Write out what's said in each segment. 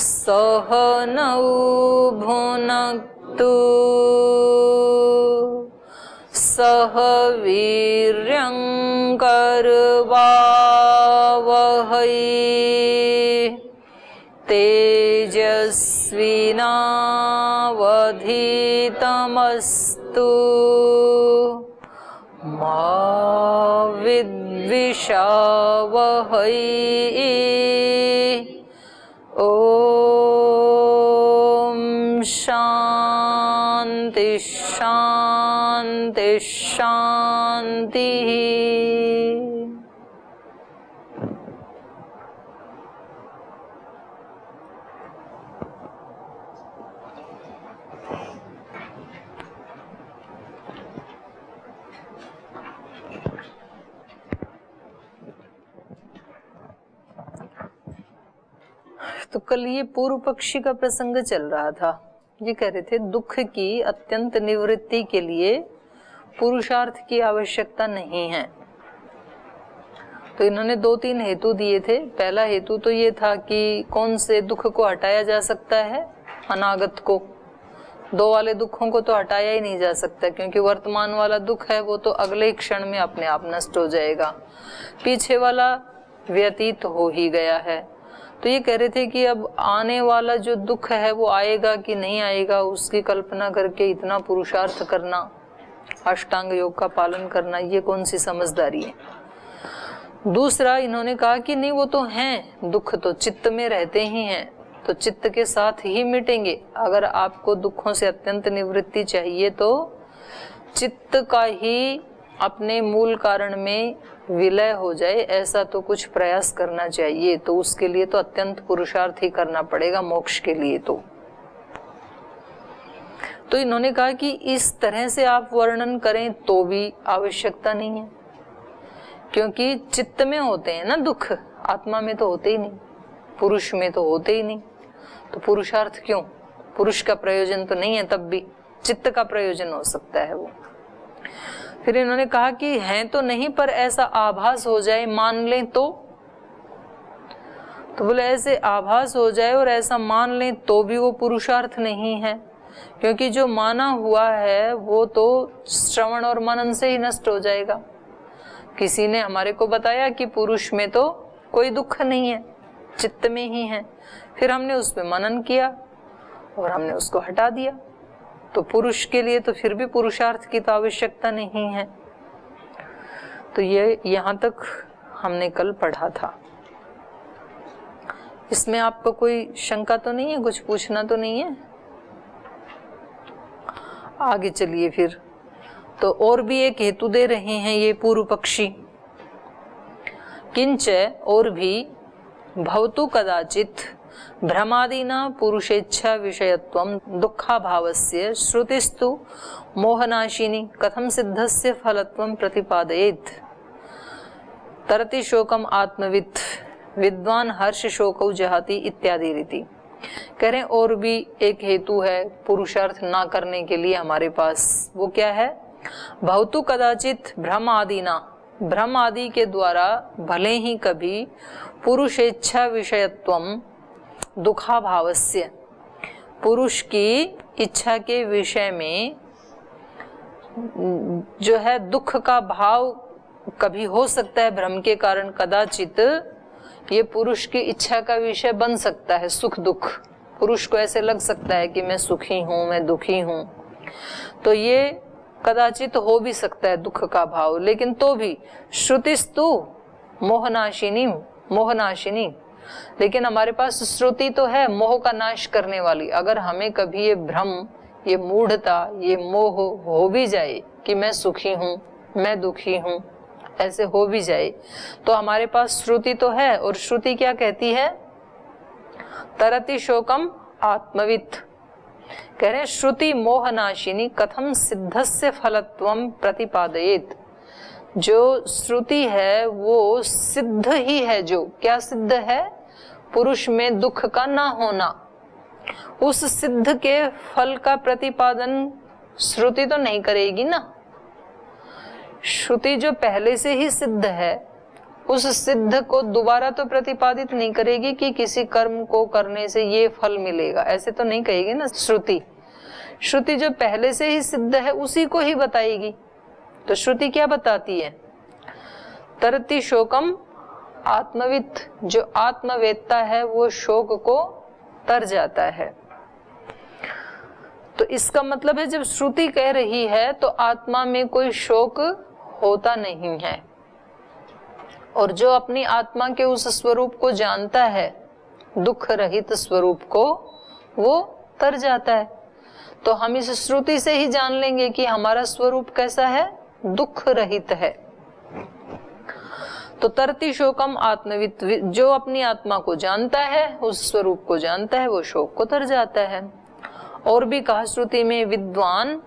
सहनौ भुनक्तु सह वीर्यं करवावहै तेजस्विनावधीतमस्तु मा विद्विषावहै। ओम शांति शांति शांति। तो कल ये पूर्व पक्षी का प्रसंग चल रहा था। ये कह रहे थे दुख की अत्यंत निवृत्ति के लिए पुरुषार्थ की आवश्यकता नहीं है। तो इन्होंने 2-3 हेतु दिए थे। पहला हेतु तो ये था कि कौन से दुख को हटाया जा सकता है, अनागत को। 2 वाले दुखों को तो हटाया ही नहीं जा सकता, क्योंकि वर्तमान वाला दुख है वो तो अगले ही क्षण में अपने आप नष्ट हो जाएगा। पीछे वाला व्यतीत हो ही गया है। तो ये कह रहे थे कि अब आने वाला जो दुख है वो आएगा कि नहीं आएगा, उसकी कल्पना करके इतना पुरुषार्थ करना, अष्टांग योग का पालन करना, ये कौन सी समझदारी है। दूसरा इन्होंने कहा कि नहीं, वो तो हैं, दुख तो चित्त में रहते ही हैं, तो चित्त के साथ ही मिटेंगे। अगर आपको दुखों से अत्यंत निवृत्ति चाहिए तो चित्त का ही अपने मूल कारण में विलय हो जाए, ऐसा तो कुछ प्रयास करना चाहिए। तो उसके लिए तो अत्यंत पुरुषार्थ ही करना पड़ेगा मोक्ष के लिए। तो इन्होंने कहा कि इस तरह से आप वर्णन करें तो भी आवश्यकता नहीं है, क्योंकि चित्त में होते हैं ना दुख, आत्मा में तो होते ही नहीं, पुरुष में तो होते ही नहीं। तो पुरुषार्थ क्यों? पुरुष का प्रयोजन तो नहीं है, तब भी चित्त का प्रयोजन हो सकता है वो। फिर इन्होंने कहा कि हैं तो नहीं, पर ऐसा आभास हो जाए, मान लें तो बोले ऐसे आभास हो जाए और ऐसा मान लें तो भी वो पुरुषार्थ नहीं है, क्योंकि जो माना हुआ है वो तो श्रवण और मनन से ही नष्ट हो जाएगा। किसी ने हमारे को बताया कि पुरुष में तो कोई दुख नहीं है, चित्त में ही है। फिर हमने उस पे मनन किया और हमने उसको हटा दिया। तो पुरुष के लिए तो फिर भी पुरुषार्थ की तो आवश्यकता नहीं है। तो ये यहाँ तक हमने कल पढ़ा था। इसमें आपको कोई शंका तो नहीं है, कुछ पूछना तो नहीं है? आगे चलिए फिर। तो और भी एक हेतु दे रहे हैं ये पूर्व पक्षी। किंच, और भी, भवतु कदाचित भ्रमादिना पुरुषेच्छा विषयत्वं दुःखाभावस्य श्रुतिस्तु मोहनाशिनी कथम सिद्धस्य फलत्वं प्रतिपादयेत्। तरति शोकम आत्मवित् विद्वान हर्ष शोकौ जहाति इत्यादि रीति। कह रहे और भी एक हेतु है पुरुषार्थ ना करने के लिए हमारे पास। वो क्या है? भवतु कदाचित भ्रम आदिना, भ्रम आदि के द्वारा भले ही कभी पुरुषेच्छा विषयत्वम दुखाभावस्य, पुरुष की इच्छा के विषय में जो है दुख का भाव कभी हो सकता है भ्रम के कारण। कदाचित ये पुरुष की इच्छा का विषय बन सकता है, सुख दुख। पुरुष को ऐसे लग सकता है कि मैं सुखी हूँ, मैं दुखी हूँ, तो ये कदाचित हो भी सकता है दुख का भाव। लेकिन तो भी श्रुतिस्तु मोहनाशिनी, मोहनाशिनी, लेकिन हमारे पास श्रुति तो है मोह का नाश करने वाली। अगर हमें कभी ये भ्रम, ये मूढ़ता, ये मोह हो भी जाए कि मैं सुखी हूँ, मैं दुखी हूँ, ऐसे हो भी जाए, तो हमारे पास श्रुति तो है। और श्रुति क्या कहती है? तरति शोकम आत्मवित्। कह रहे हैं श्रुति मोहनाशिनी कथम सिद्धस्य फलत्वं प्रतिपादयेत्। जो श्रुति है वो सिद्ध ही है। जो क्या सिद्ध है? पुरुष में दुख का ना होना। उस सिद्ध के फल का प्रतिपादन श्रुति तो नहीं करेगी ना। श्रुति जो पहले से ही सिद्ध है उस सिद्ध को दोबारा तो प्रतिपादित नहीं करेगी कि किसी कर्म को करने से ये फल मिलेगा, ऐसे तो नहीं कहेगी ना श्रुति। श्रुति जो पहले से ही सिद्ध है उसी को ही बताएगी। तो श्रुति क्या बताती है? तरति शोकम आत्मवित्, जो आत्मवेत्ता है वो शोक को तर जाता है। तो इसका मतलब है जब श्रुति कह रही है तो आत्मा में कोई शोक होता नहीं है, और जो अपनी आत्मा के उस स्वरूप को जानता है, दुख रहित स्वरूप को, वो तर जाता है। तो हम इस श्रुति से ही जान लेंगे कि हमारा स्वरूप कैसा है, दुख रहित है। तो तरति शोकम आत्मवित्, जो अपनी आत्मा को जानता है, उस स्वरूप को जानता है, वो शोक को तर जाता है। और भी कहा श्रुति में, विद्वान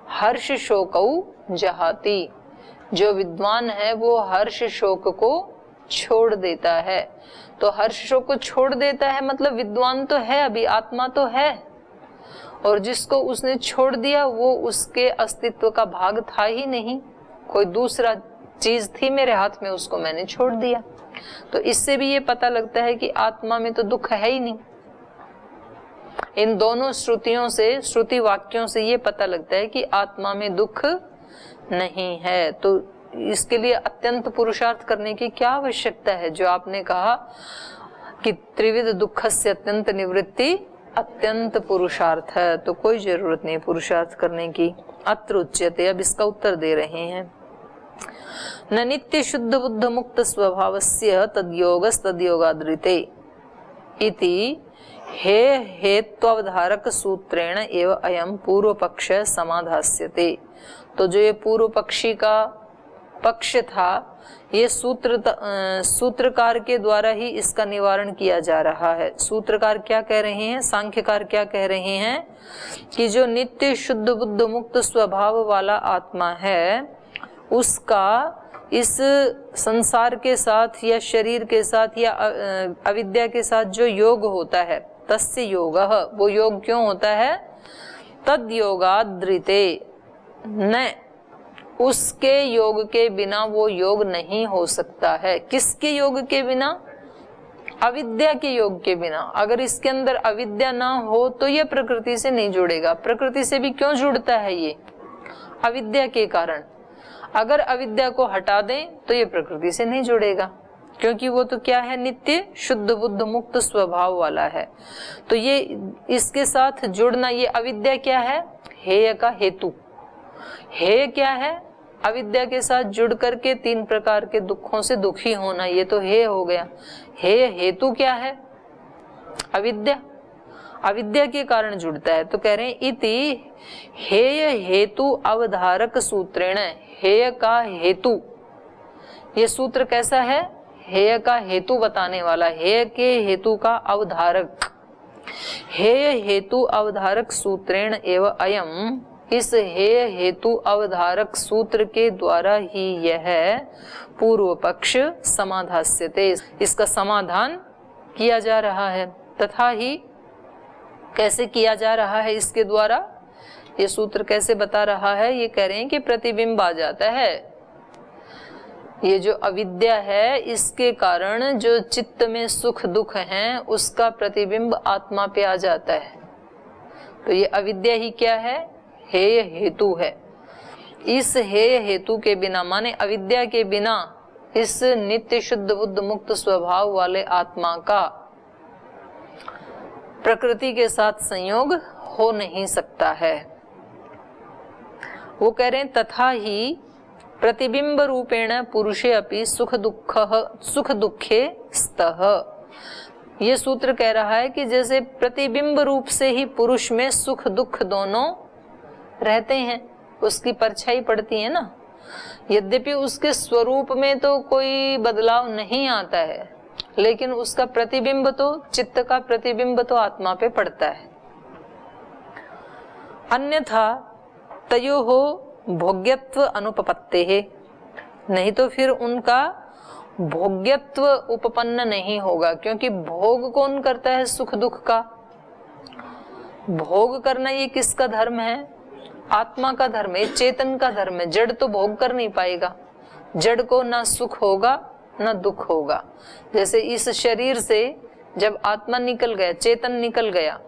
हर्ष शोकौ जहाति, जो विद्वान है वो हर्ष शोक को छोड़ देता है। तो हर्ष शोक को छोड़ देता है मतलब विद्वान तो है, अभी आत्मा तो है, और जिसको उसने छोड़ दिया वो उसके अस्तित्व का भाग था ही नहीं, कोई दूसरा चीज थी मेरे हाथ में, उसको मैंने छोड़ दिया। तो इससे भी ये पता लगता है कि आत्मा में तो दुख है ही नहीं। इन दोनों श्रुतियों से, श्रुति वाक्यों से ये पता लगता है कि आत्मा में दुख नहीं है। तो इसके लिए अत्यंत पुरुषार्थ करने की क्या आवश्यकता है? जो आपने कहा कि त्रिविध दुखस्य अत्यंत निवृत्ति अत्यंत पुरुषार्थ है, तो कोई जरूरत नहीं पुरुषार्थ करने की। अत्र उच्यते, अब इसका उत्तर दे रहे हैं। न नित्य शुद्ध बुद्ध मुक्त स्वभावस्य तद्योगस्तद्योगादृते इति हे हेत्वावधारक सूत्रेण एव अयम पूर्व पक्ष समाधास्यते। तो जो ये पूर्व पक्षी का पक्ष था, ये सूत्रकार के द्वारा ही इसका निवारण किया जा रहा है। सूत्रकार क्या कह रहे हैं, सांख्यकार क्या कह रहे हैं कि जो नित्य शुद्ध बुद्ध मुक्त स्वभाव वाला आत्मा है, उसका इस संसार के साथ या शरीर के साथ या अविद्या के साथ जो योग होता है, तस्य योगः, वो योग क्यों होता है? तद योगादृते, न उसके योग के बिना वो योग नहीं हो सकता है। किसके योग के बिना? अविद्या के योग के बिना। अगर इसके अंदर अविद्या ना हो तो ये प्रकृति से नहीं जुड़ेगा। प्रकृति से भी क्यों जुड़ता है? ये अविद्या के कारण। अगर अविद्या को हटा दें तो ये प्रकृति से नहीं जुड़ेगा, क्योंकि वो तो क्या है? नित्य शुद्ध बुद्ध मुक्त स्वभाव वाला है। तो ये इसके साथ जुड़ना, ये अविद्या क्या है? हेय का हेतु। हेय क्या है? अविद्या के साथ जुड़ करके तीन प्रकार के दुखों से दुखी होना, ये तो हेय हो गया। हेय हेतु क्या है? अविद्या। अविद्या के कारण जुड़ता है। तो कह रहे हैं इति हेय हेतु अवधारक सूत्रेण, हेय का हेतु, ये सूत्र कैसा है? हेय का हेतु बताने वाला, हेय के हेतु का अवधारक। हेय हेतु अवधारक सूत्रेण एव अयम, इस हेय हेतु अवधारक सूत्र के द्वारा ही यह पूर्व पक्ष समाधास्यते, इसका समाधान किया जा रहा है। तथा ही कैसे किया जा रहा है? इसके द्वारा ये सूत्र कैसे बता रहा है? ये कह रहे हैं कि प्रतिबिंब आ जाता है। ये जो अविद्या है, इसके कारण जो चित्त में सुख दुख हैं, उसका प्रतिबिंब आत्मा पे आ जाता है। तो ये अविद्या ही क्या है? हेय हेतु है। इस हेय हेतु के बिना, माने अविद्या के बिना, इस नित्य शुद्ध बुद्ध मुक्त स्वभाव वाले आत्मा का प्रकृति के साथ संयोग हो नहीं सकता है। वो कह रहे हैं तथा ही प्रतिबिंब रूपेण पुरुषे अपि सुख दुखे स्तः। ये सूत्र कह रहा है कि जैसे प्रतिबिंब रूप से ही पुरुष में सुख दुख दोनों रहते हैं, उसकी परछाई पड़ती है ना। यद्यपि उसके स्वरूप में तो कोई बदलाव नहीं आता है, लेकिन उसका प्रतिबिंब तो, चित्त का प्रतिबिंब तो आत्मा पे पड़ता है। अन्यथा तयोहो भोग्यत्व अनुपपत्ते है, नहीं तो फिर उनका भोग्यत्व उपपन्न नहीं होगा। क्योंकि भोग कौन करता है? सुख दुख का भोग करना ये किसका धर्म है? आत्मा का धर्म है, चेतन का धर्म है। जड़ तो भोग कर नहीं पाएगा। जड़ को ना सुख होगा न दुख होगा। जैसे इस शरीर से जब आत्मा निकल गया, चेतन निकल गया,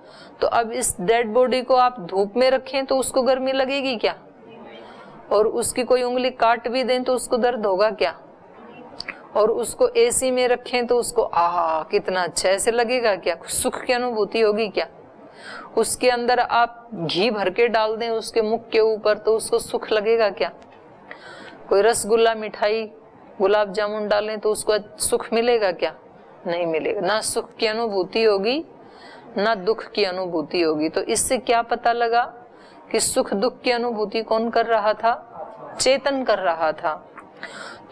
तो अब इस डेड बॉडी को आप धूप में रखें तो उसको गर्मी लगेगी क्या? और उसकी कोई उंगली काट भी दें तो उसको दर्द होगा क्या? और उसको एसी में रखें तो उसको आहा कितना अच्छा ऐसे लगेगा क्या? सुख की अनुभूति होगी क्या? उसके अंदर आप घी भर के डाल दें उसके मुख के ऊपर तो उसको सुख लगेगा क्या? कोई रसगुल्ला, मिठाई, गुलाब जामुन डालें तो उसको सुख मिलेगा क्या? नहीं मिलेगा। ना सुख की अनुभूति होगी ना दुख की अनुभूति होगी। तो इससे क्या पता लगा कि सुख दुख की अनुभूति कौन कर रहा था? चेतन कर रहा था।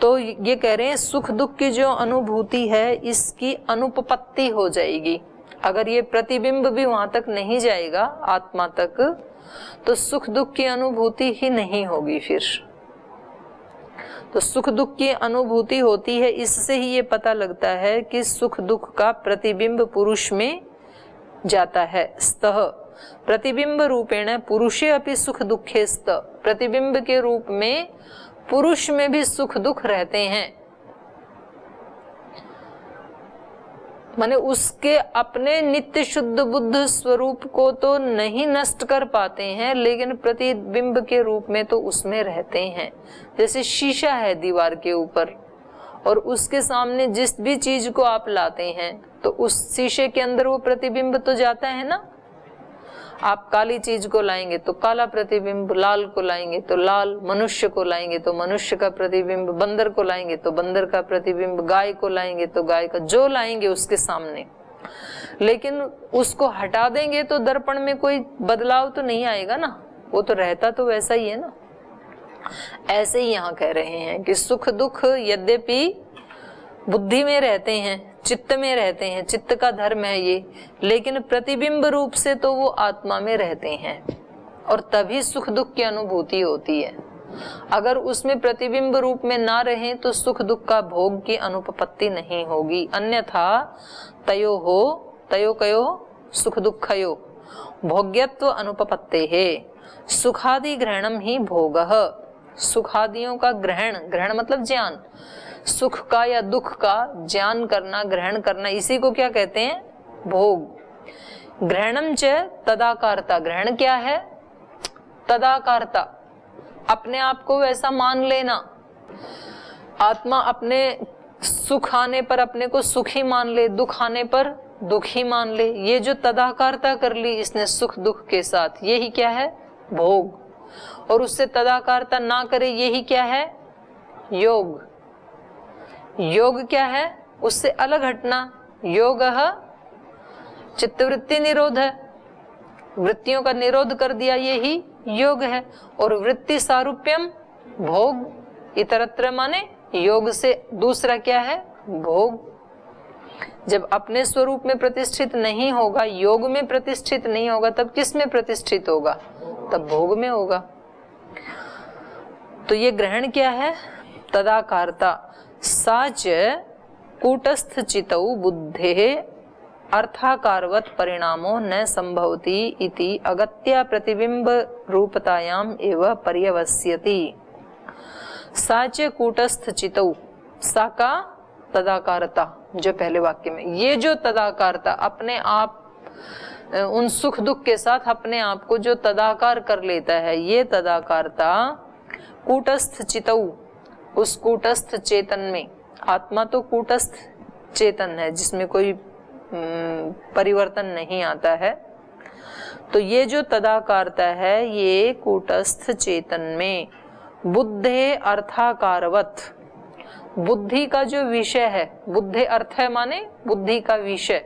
तो ये कह रहे हैं सुख दुख की जो अनुभूति है इसकी अनुपपत्ति हो जाएगी। अगर ये प्रतिबिंब भी वहां तक नहीं जाएगा आत्मा तक तो सुख दुख की अनुभूति ही नहीं होगी। फिर तो सुख दुख की अनुभूति होती है, इससे ही ये पता लगता है कि सुख दुख का प्रतिबिंब पुरुष में जाता है। स्तः प्रतिबिंब रूपेण पुरुषे अपि सुख दुखे स्त, प्रतिबिंब के रूप में पुरुष में भी सुख दुख रहते हैं। माने उसके अपने नित्य शुद्ध बुद्ध स्वरूप को तो नहीं नष्ट कर पाते हैं, लेकिन प्रतिबिंब के रूप में तो उसमें रहते हैं। जैसे शीशा है दीवार के ऊपर और उसके सामने जिस भी चीज को आप लाते हैं तो उस शीशे के अंदर वो प्रतिबिंब तो जाता है ना। आप काली चीज को लाएंगे तो काला प्रतिबिंब, लाल को लाएंगे तो लाल, मनुष्य को लाएंगे तो मनुष्य का प्रतिबिंब, बंदर को लाएंगे तो बंदर का प्रतिबिंब, गाय को लाएंगे तो गाय का, जो लाएंगे उसके सामने। लेकिन उसको हटा देंगे तो दर्पण में कोई बदलाव तो नहीं आएगा ना, वो तो रहता तो वैसा ही है ना। ऐसे ही यहाँ कह रहे हैं कि सुख दुख यद्यपि बुद्धि में रहते हैं, चित्त में रहते हैं, चित्त का धर्म है ये, लेकिन प्रतिबिंब रूप से तो वो आत्मा में रहते हैं और तभी सुख दुख की अनुभूति होती है। अगर उसमें प्रतिबिंब रूप में ना रहे तो सुख दुख का भोग की अनुपपत्ति नहीं होगी। अन्यथा तयो हो, तयो कयो सुख दुखयो भोग्यत्व अनुपपत्ते है, सुखादि ग्रहणम ही भोगः। सुखादियों का ग्रहण, ग्रहण मतलब ज्ञान, सुख का या दुख का ज्ञान करना, ग्रहण करना, इसी को क्या कहते हैं? भोग। ग्रहणम च तदाकारता, ग्रहण क्या है? तदाकारता, अपने आप को वैसा मान लेना। आत्मा अपने सुख आने पर अपने को सुखी मान ले, दुख आने पर दुखी मान ले। ये जो तदाकारता कर ली इसने सुख दुख के साथ, यही क्या है? भोग। और उससे तदाकारता ना करे यही क्या है? योग। योग क्या है? उससे अलग हटना। योगः चित्तवृत्ति निरोध है, वृत्तियों का निरोध कर दिया, यही योग है। और वृत्ति सारूप्यम भोग इतरत्र, माने योग से दूसरा क्या है? भोग। जब अपने स्वरूप में प्रतिष्ठित नहीं होगा, योग में प्रतिष्ठित नहीं होगा, तब किस में प्रतिष्ठित होगा? तब भोग में होगा। तो ये ग्रहण क्या है? तदाकारता। साच कूटस्थ चितौ बुद्धे अर्थाकारवत परिणामो न संभवति इति अगत्या प्रतिबिंब रूपतायाम एव पर्यवस्यति। साच कूटस्थ चितौ, सा का तदाकारता, जो पहले वाक्य में, ये जो तदाकारता अपने आप उन सुख दुख के साथ अपने आप को जो तदाकार कर लेता है, ये तदाकारता कूटस्थ चितौ, उस कूटस्थ चेतन में, आत्मा तो कूटस्थ चेतन है जिसमें कोई परिवर्तन नहीं आता है, तो ये जो तदाकारता है ये कूटस्थ चेतन में बुद्धे अर्थाकारवत, बुद्धि का जो विषय है, बुद्धे अर्थ है माने बुद्धि का विषय,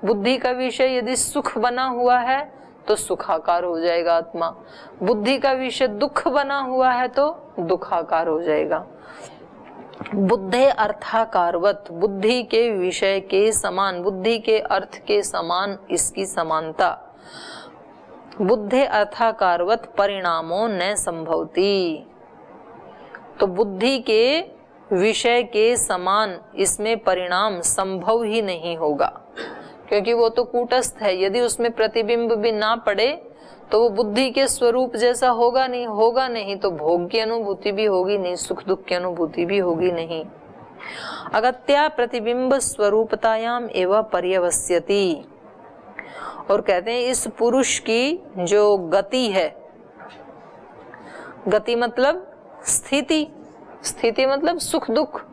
बुद्धि का विषय यदि सुख बना हुआ है तो सुखाकार हो जाएगा आत्मा, बुद्धि का विषय दुख बना हुआ है तो दुखाकार हो जाएगा। बुद्धे अर्थाकारवत, बुद्धि के विषय के समान, बुद्धि के अर्थ के समान इसकी समानता। बुद्धे अर्थाकारवत परिणामों न संभवती, तो बुद्धि के विषय के समान इसमें परिणाम संभव ही नहीं होगा, क्योंकि वो तो कूटस्थ है। यदि उसमें प्रतिबिंब भी ना पड़े तो वो बुद्धि के स्वरूप जैसा होगा नहीं, तो भोग की अनुभूति भी होगी नहीं, सुख दुख की अनुभूति भी होगी नहीं। अगत्या प्रतिबिंब स्वरूपतायाम एवं पर्यवस्यति। और कहते हैं इस पुरुष की जो गति है, गति मतलब स्थिति, स्थिति मतलब सुख दुख,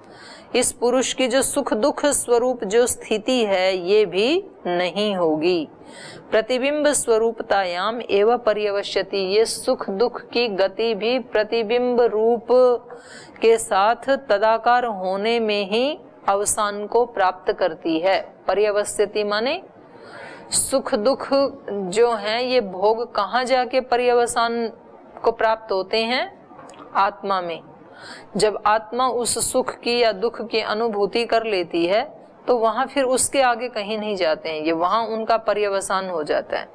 इस पुरुष की जो सुख दुख स्वरूप जो स्थिति है ये भी नहीं होगी। प्रतिबिंब स्वरूपतायाम एवं पर्यवस्यति, ये सुख दुख की गति भी प्रतिबिंब रूप के साथ तदाकार होने में ही अवसान को प्राप्त करती है। पर्यवस्यति माने सुख दुख जो हैं ये भोग कहाँ जाके पर्यवसान को प्राप्त होते हैं? आत्मा में। जब आत्मा उस सुख की या दुख की अनुभूति कर लेती है तो वहां फिर उसके आगे कहीं नहीं जाते हैं, ये वहां उनका पर्यवसान हो जाता है।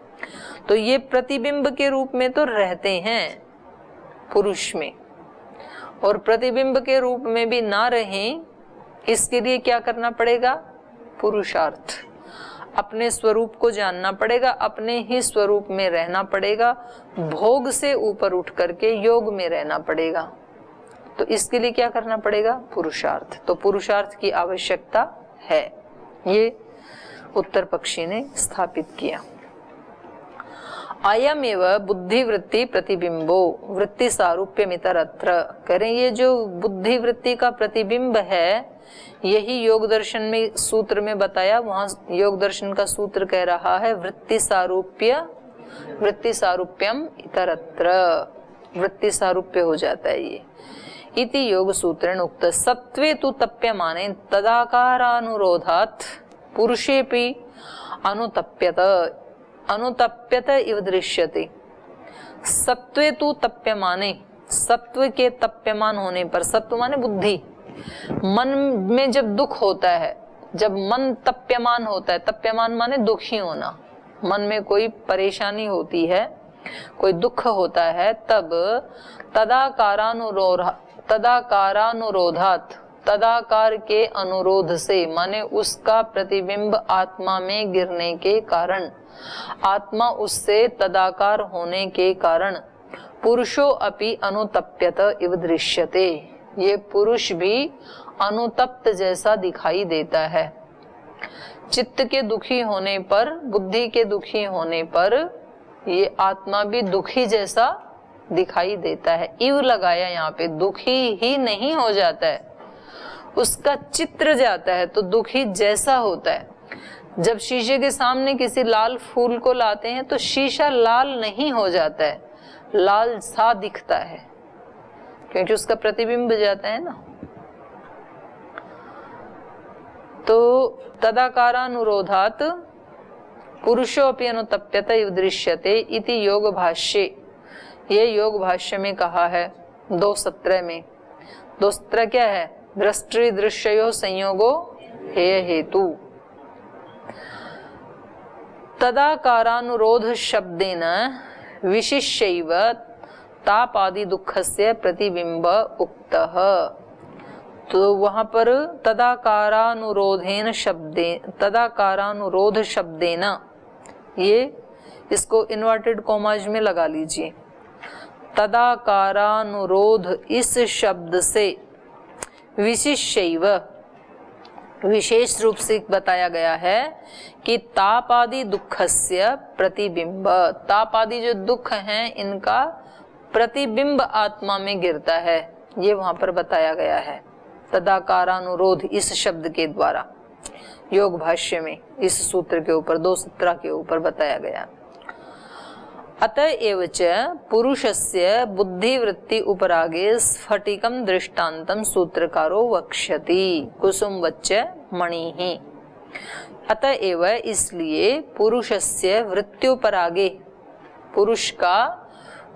तो ये प्रतिबिंब के रूप में तो रहते हैं पुरुष में, और प्रतिबिंब के रूप में भी ना रहें इसके लिए क्या करना पड़ेगा? पुरुषार्थ। अपने स्वरूप को जानना पड़ेगा, अपने ही स्वरूप में रहना पड़ेगा, भोग से ऊपर उठ करके योग में रहना पड़ेगा। तो इसके लिए क्या करना पड़ेगा? पुरुषार्थ। तो पुरुषार्थ की आवश्यकता है, ये उत्तर पक्षी ने स्थापित किया। अयमेव बुद्धि वृत्ति प्रतिबिंबो वृत्ति सारूप्यमितरत्र। करें ये जो बुद्धि वृत्ति का प्रतिबिंब है यही योग दर्शन में सूत्र में बताया, वहां योग दर्शन का सूत्र कह रहा है वृत्ति सारूप्यम इतरत्र, वृत्ति सारूप्य हो जाता है ये। इति योग सूत्रेण उक्त सत्वे तु तप्यमाने तदाकारानुरोधात् पुरुषेपि अनुतप्यत इव दृश्यते। सत्वे तु तप्यमाने, सत्व के तप्यमान होने पर, सत्व माने बुद्धि, मन में जब दुख होता है, जब मन तप्यमान होता है, तप्यमान माने दुखी होना, मन में कोई परेशानी होती है, कोई दुख होता है, तब तदाकारानुरोधात, तदाकार के अनुरोध से माने उसका प्रतिबिंब आत्मा में गिरने के कारण, आत्मा उससे तदाकार होने के कारण पुरुषो अपि अनुतप्यत इव दृश्यते, ये पुरुष भी अनुतप्त जैसा दिखाई देता है। चित्त के दुखी होने पर, बुद्धि के दुखी होने पर ये आत्मा भी दुखी जैसा दिखाई देता है। इव लगाया यहाँ पे, दुखी ही नहीं हो जाता है, उसका चित्र जाता है तो दुखी जैसा होता है। जब शीशे के सामने किसी लाल फूल को लाते हैं तो शीशा लाल नहीं हो जाता है, लाल सा दिखता है, क्योंकि उसका प्रतिबिंब जाता है ना। तो तदाकारानुरोधात पुरुषोऽपि अनुतप्यत इव दृश्यते इति योग भाष्ये, ये योग भाष्य में कहा है 2:17 में। 2:17 क्या है? दृष्टि दृश्यो संयोगो हेय हेतु। तदाकारानुरोध शब्देन विशिष्यैव तापादि दुःखस्य प्रतिबिंब उक्तः। तो वहां पर तदाकारानुरोध शब्देन, ये इसको इन्वर्टेड कॉमाज में लगा लीजिए। तदाकारानुरोध इस शब्द से विशिष्यैव, विशेष रूप से बताया गया है कि तापादि दुःखस्य प्रतिबिंब, तापादि जो दुख हैं इनका प्रतिबिंब आत्मा में गिरता है, ये वहां पर बताया गया है तदाकारानुरोध इस शब्द के द्वारा। योग भाष्य में इस सूत्र के ऊपर 2:17 के ऊपर बताया गया। अतएव च पुरुषस्य बुद्धिवृत्ति उपरागे स्फटिकं दृष्टान्तं सूत्रकारो वक्ष्यति कुसुमवच्च मणिः। अतएव इसलिए पुरुषस्य वृत्त्युपरागे, पुरुष का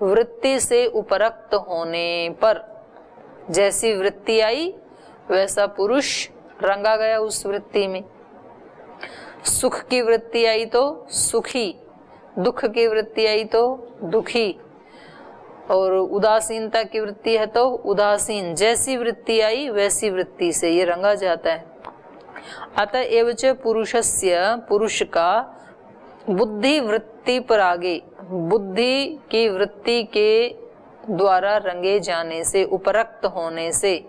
वृत्ति से उपरक्त होने पर, जैसी वृत्ति आई वैसा पुरुष रंगा गया उस वृत्ति में। सुख की वृत्ति आई तो सुखी, दुख की वृत्ति आई तो दुखी, और उदासीनता की वृत्ति है तो उदासीन, जैसी वृत्ति आई वैसी वृत्ति से ये रंगा जाता है। अतएव च पुरुषस्य, पुरुष का बुद्धि वृत्ति पर आगे, बुद्धि की वृत्ति के द्वारा रंगे जाने से, उपरक्त होने से,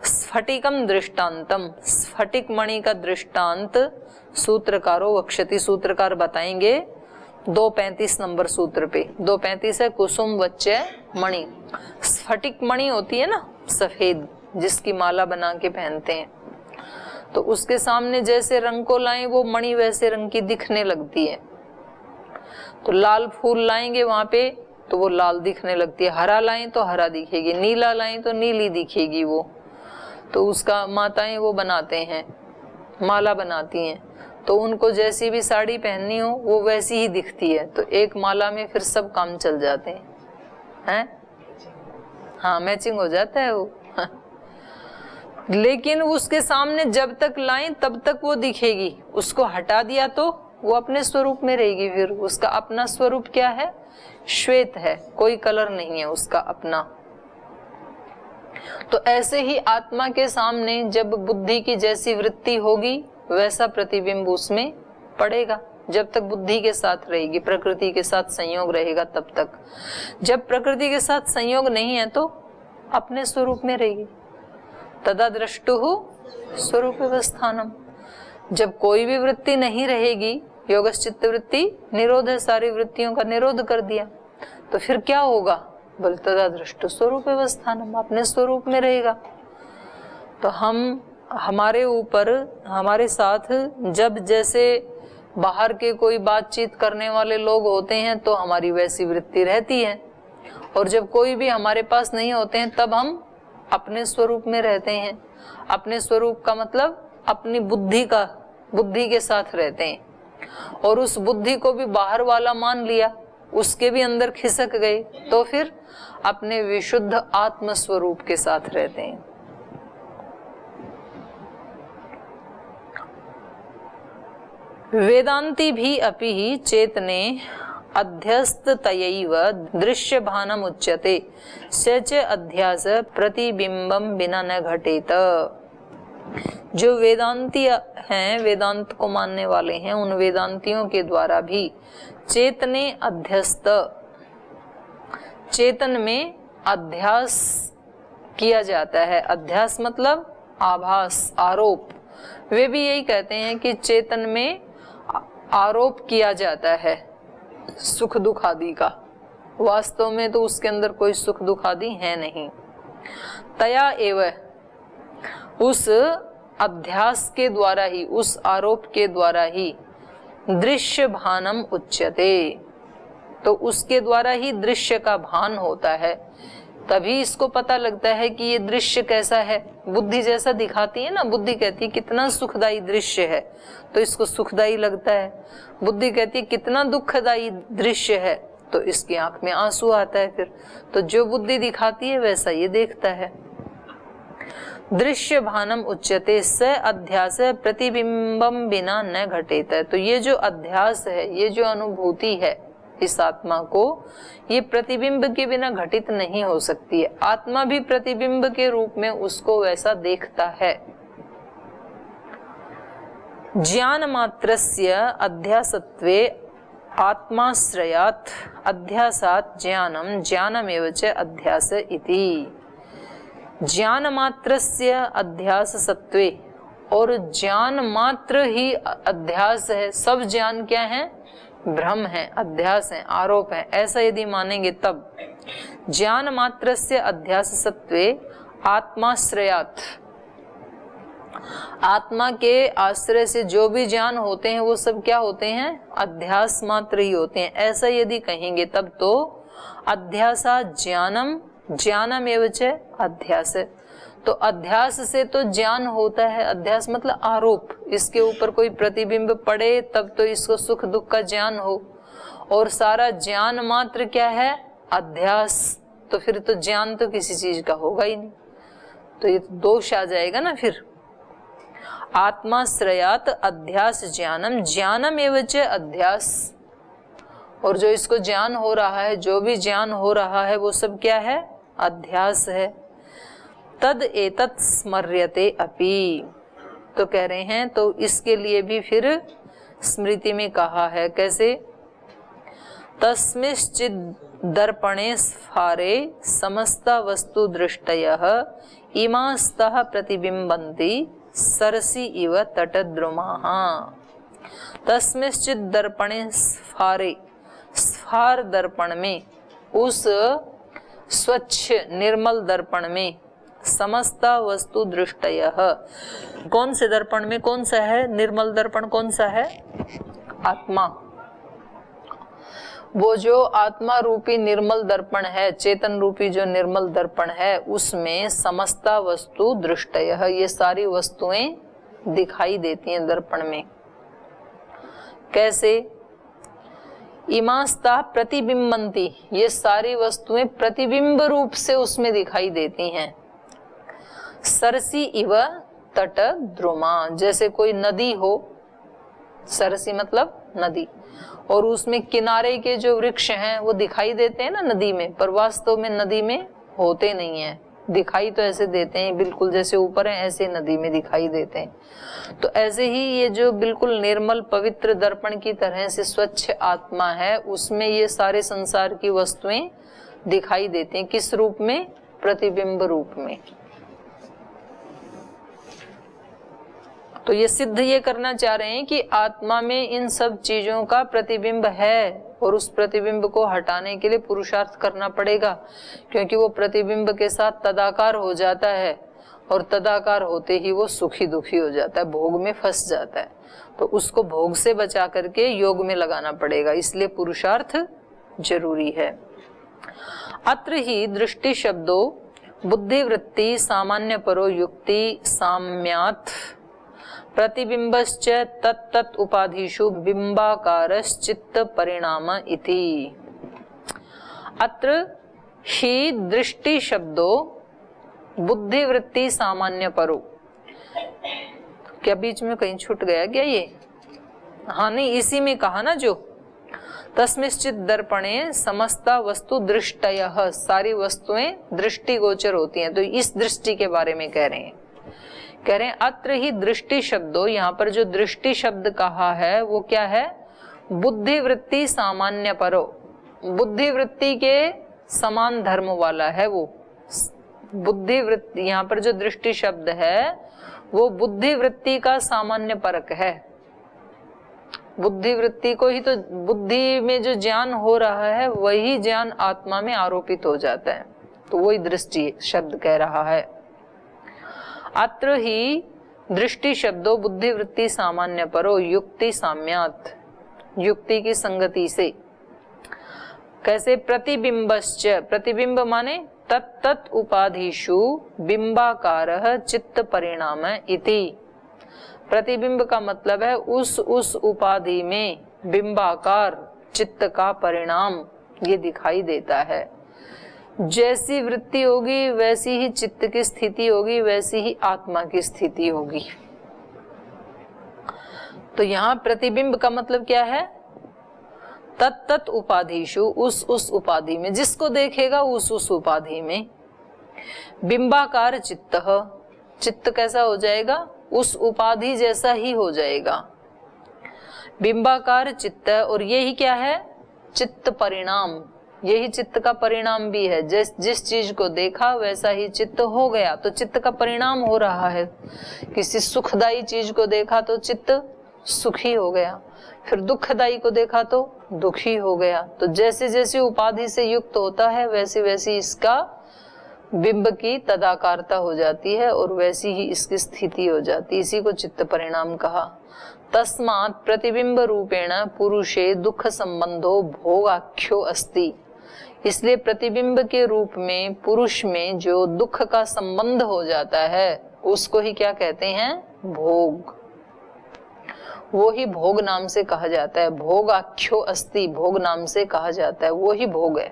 स्फटिकम दृष्टांतम, स्फटिक मणि का दृष्टांत सूत्रकारो वक्षति, सूत्रकार बताएंगे 235 नंबर सूत्र पे। 235 है कुसुम वच्चे मणि। स्फटिक मणि होती है ना सफेद, जिसकी माला बना के पहनते हैं, तो उसके सामने जैसे रंग को लाएं वो मणि वैसे रंग की दिखने लगती है। तो लाल फूल लाएंगे वहां पे तो वो लाल दिखने लगती है, हरा लाएं तो हरा दिखेगी, नीला लाएं तो नीली दिखेगी वो। तो उसका माताएं वो बनाते हैं, माला बनाती हैं, तो उनको जैसी भी साड़ी पहननी हो वो वैसी ही दिखती है। तो एक माला में फिर सब काम चल जाते हैं। हाँ, मैचिंग हो जाता है वो। लेकिन उसके सामने जब तक लाएं तब तक वो दिखेगी, उसको हटा दिया तो वो अपने स्वरूप में रहेगी। फिर उसका अपना स्वरूप क्या है? श्वेत है, कोई कलर नहीं है उसका अपना। तो ऐसे ही आत्मा के सामने जब बुद्धि की जैसी वृत्ति होगी वैसा प्रतिबिंब उसमें पड़ेगा, जब तक बुद्धि के साथ रहेगी, प्रकृति के साथ संयोग रहेगा तब तक। जब प्रकृति के साथ संयोग नहीं है तो अपने स्वरूप में रहेगी। तदा द्रष्टुः स्वरूपवस्थानम। जब कोई भी वृत्ति नहीं रहेगी, योगश्चित्त वृत्ति निरोध है, सारी वृत्तियों का निरोध कर दिया, तो फिर क्या होगा? बोल तदा दृष्टु स्वरूपवस्थानम, अपने स्वरूप में रहेगा। तो हम हमारे ऊपर, हमारे साथ जब जैसे बाहर के कोई बातचीत करने वाले लोग होते हैं तो हमारी वैसी वृत्ति रहती है, और जब कोई भी हमारे पास नहीं होते हैं तब हम अपने स्वरूप में रहते हैं। अपने स्वरूप का मतलब अपनी बुद्धि के साथ रहते हैं, और उस बुद्धि को भी बाहर वाला मान लिया, उसके भी अंदर खिसक गए, तो फिर अपने विशुद्ध आत्म स्वरूप के साथ रहते हैं। वेदांती भी अपि ही चेतने अध्यस्ततयैव दृश्य भानम उच्यते सच अध्यास प्रतिबिंबम बिना न घटेत। जो वेदांती हैं, वेदांत को मानने वाले हैं, उन वेदांतियों के द्वारा भी चेतने अध्यस्त, चेतन में अध्यास किया जाता है। अध्यास मतलब आभास, आरोप। वे भी यही कहते हैं कि चेतन में आरोप किया जाता है सुख दुख आदि का। वास्तव में तो उसके अंदर कोई सुख दुख आदि है नहीं। तया एवं, उस अध्यास के द्वारा ही, उस आरोप के द्वारा ही दृश्य भानम उच्यते, तो उसके द्वारा ही दृश्य का भान होता है। तभी इसको पता लगता है कि ये दृश्य कैसा है। बुद्धि जैसा दिखाती है ना, बुद्धि कहती है कितना सुखदायी दृश्य है, तो इसको सुखदायी लगता है। बुद्धि कहती है कितना दुखदायी दृश्य है, तो इसकी आंख में आंसू आता है। फिर तो जो बुद्धि दिखाती है वैसा ये देखता है। दृश्य भानम उच्यते स अध्यास प्रतिबिंबम बिना न घटेत। तो ये जो अध्यास है, ये जो अनुभूति है इस आत्मा को, ये प्रतिबिंब के बिना घटित नहीं हो सकती है। आत्मा भी प्रतिबिंब के रूप में उसको वैसा देखता है। ज्ञान मात्रस्य अध्यासत्वे आत्माश्रयात् अध्यासात् ज्ञानम ज्ञानमेव च अध्यास इति। ज्ञान मात्रस्य अध्यास सत्वे, और ज्ञान मात्र ही अध्यास है। सब ज्ञान क्या है? भ्रम है, अध्यास है, आरोप है। ऐसा यदि मानेंगे तब ज्ञान मात्रस्य अध्यास सत्वे आत्माश्रयात्, आत्मा के आश्रय से जो भी ज्ञान होते हैं वो सब क्या होते हैं? अध्यास मात्र ही होते हैं। ऐसा यदि कहेंगे तब तो अध्यासा ज्ञानम ज्ञानमेव च अध्यास। तो अध्यास से तो ज्ञान होता है। अध्यास मतलब आरोप, इसके ऊपर कोई प्रतिबिंब पड़े तब तो इसको सुख दुख का ज्ञान हो, और सारा ज्ञान मात्र क्या है? अध्यास। तो फिर तो ज्ञान तो किसी चीज का होगा ही नहीं, तो ये तो दोष आ जाएगा ना। फिर आत्माश्रयात अध्यास ज्ञानम ज्ञानमेव च अध्यास, और जो इसको ज्ञान हो रहा है, जो भी ज्ञान हो रहा है वो सब क्या है? अध्यास है। तद एतत् स्मर्यते अपि, तो कह रहे हैं तो इसके लिए भी फिर स्मृति में कहा है। कैसे? तस्मिश्चिद दर्पणे स्फारे समस्ता वस्तु दृष्टयः इमास्तः प्रतिबिंबन्ति सरसी इव तटद्रुमाः तस्मिंश्चित् दर्पणे स्फारे, स्फार दर्पण में, उस स्वच्छ निर्मल दर्पण में, समस्ता वस्तु दृष्टयः, कौन से दर्पण में कौन सा है निर्मल दर्पण, कौन सा है? आत्मा। वो जो आत्मा रूपी निर्मल दर्पण है, चेतन रूपी जो निर्मल दर्पण है, उसमें समस्ता वस्तु दृष्टयः, ये सारी वस्तुएं दिखाई देती हैं दर्पण में। कैसे? इमास्ता प्रतिबिंबन्ति, ये सारी वस्तुएं प्रतिबिंब रूप से उसमें दिखाई देती हैं। सरसी इव तट द्रुमा, जैसे कोई नदी हो, सरसी मतलब नदी, और उसमें किनारे के जो वृक्ष हैं वो दिखाई देते हैं ना नदी में, पर वास्तव में नदी में होते नहीं है, दिखाई तो ऐसे देते हैं बिल्कुल जैसे ऊपर हैं ऐसे नदी में दिखाई देते हैं। तो ऐसे ही ये जो बिल्कुल निर्मल पवित्र दर्पण की तरह से स्वच्छ आत्मा है, उसमें ये सारे संसार की वस्तुएं दिखाई देती हैं। किस रूप में? प्रतिबिंब रूप में। तो ये सिद्ध ये करना चाह रहे हैं कि आत्मा में इन सब चीजों का प्रतिबिंब है, और उस प्रतिबिंब को हटाने के लिए पुरुषार्थ करना पड़ेगा, क्योंकि वो प्रतिबिंब के साथ तदाकार हो जाता है, और तदाकार होते ही वो सुखी दुखी हो जाता है, भोग में फंस जाता है। तो उसको भोग से बचा करके योग में लगाना पड़ेगा, इसलिए पुरुषार्थ जरूरी है। अत्र ही दृष्टि शब्दों बुद्धिवृत्ति सामान्य परो युक्ति साम्यात् प्रतिबिंबश्च तत्तत् उपाधिषु बिंबाकारश्चित्त परिणाम इति। अत्र ही दृष्टि शब्दों बुद्धिवृत्ति सामान्य परो, क्या बीच में कहीं छूट गया क्या ये? हाँ नहीं, इसी में कहा ना जो तस्मिंश्चित् दर्पणे समस्ता वस्तु दृष्टयः, सारी वस्तुएं दृष्टिगोचर होती हैं। तो इस दृष्टि के बारे में कह रहे हैं। अत्र ही दृष्टि शब्दों, यहाँ पर जो दृष्टि शब्द कहा है वो क्या है? बुद्धिवृत्ति सामान्य परो, बुद्धिवृत्ति के समान धर्म वाला है वो। बुद्धिवृत्ति, यहाँ पर जो दृष्टि शब्द है वो बुद्धिवृत्ति का सामान्य परक है। बुद्धिवृत्ति को ही, तो बुद्धि में जो ज्ञान हो रहा है वही ज्ञान आत्मा में आरोपित हो जाता है, तो वही दृष्टि शब्द कह रहा है। अत्र ही दृष्टि शब्दों बुद्धिवृत्ति सामान्य परो युक्ति साम्यात्, युक्ति की संगति से। कैसे? प्रतिबिंबश्च, प्रतिबिंब माने तत्तत् उपाधिषु बिंबाकारः चित्त परिणाम इति। प्रतिबिंब का मतलब है उस उपाधि में बिंबाकार चित्त का परिणाम ये दिखाई देता है। जैसी वृत्ति होगी वैसी ही चित्त की स्थिति होगी, वैसी ही आत्मा की स्थिति होगी। तो यहाँ प्रतिबिंब का मतलब क्या है? तत्तत् उपाधिषु, उस उपाधि में, जिसको देखेगा उस उपाधि में। बिंबाकार चित्त, चित्त कैसा हो जाएगा? उस उपाधि जैसा ही हो जाएगा। बिंबाकार चित्त, और यही क्या है? चित्त परिणाम, यही चित्त का परिणाम भी है। जिस चीज को देखा वैसा ही चित्त हो गया, तो चित्त का परिणाम हो रहा है। किसी सुखदायी चीज को देखा तो चित्त सुखी हो गया, फिर दुखदायी को देखा तो दुखी हो गया। तो जैसे जैसे उपाधि से युक्त होता है वैसे वैसी इसका बिंब की तदाकारता हो जाती है, और वैसी ही इसकी स्थिति हो जाती है। इसी को चित्त परिणाम कहा। तस्मात् प्रतिबिंब रूपेण पुरुषे दुख संबंधो भोगाख्यो अस्ति, इसलिए प्रतिबिंब के रूप में पुरुष में जो दुख का संबंध हो जाता है उसको ही क्या कहते हैं? भोग। वो ही भोग नाम से कहा जाता है। भोगाख्यो अस्ति, भोग नाम से कहा जाता है, वो ही भोग है।